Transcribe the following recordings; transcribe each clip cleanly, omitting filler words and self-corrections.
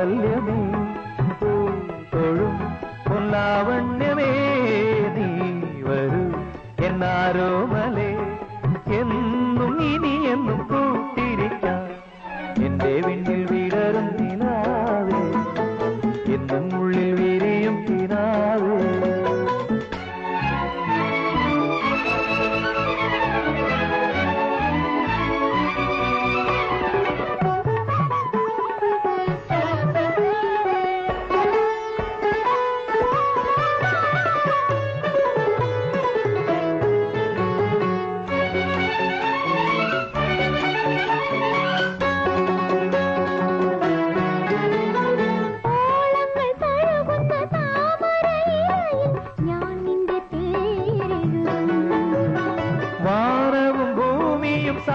വാത്സല്യമേ തൊഴും പൊല്ലാവണ്യമേ നീ വരൂ എന്നാരോമലേ എന്നും ഇനി എന്നും കൂട്ടിരിക്കാം എന്റെ വിണ്ണിൽ വിടരും നിലാവേ എന്നും ഉള്ളിൽ വിരിയും കിനാവേ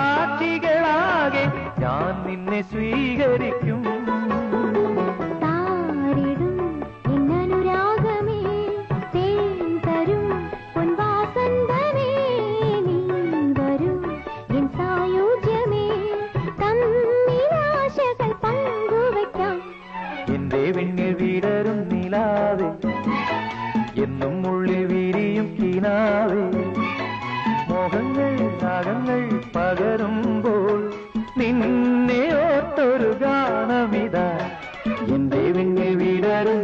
സാക്ഷികളാകെ ഞാൻ നിന്നെ സ്വീകരിക്കും താരിടും എന്നനുരാഗമേ തേൻ തരും പൊൻവാസന്തമേ നീ വരൂ എൻ സായുജ്യമേ തമ്മിലാശകൾ പങ്കുവയ്ക്കാം എന്റെ വിണ്ണിൽ വിടരും നിലാവേ എന്നും ഉള്ളിൽ വിരിയും കിനാവേ മോഹങ്ങൾ രാഗങ്ങൾ പകരുമ്പോൾ നിന്നെ ഓർത്തൊരു ഗാനമിതാ എന്റെ വിണ്ണിൽ വിടരും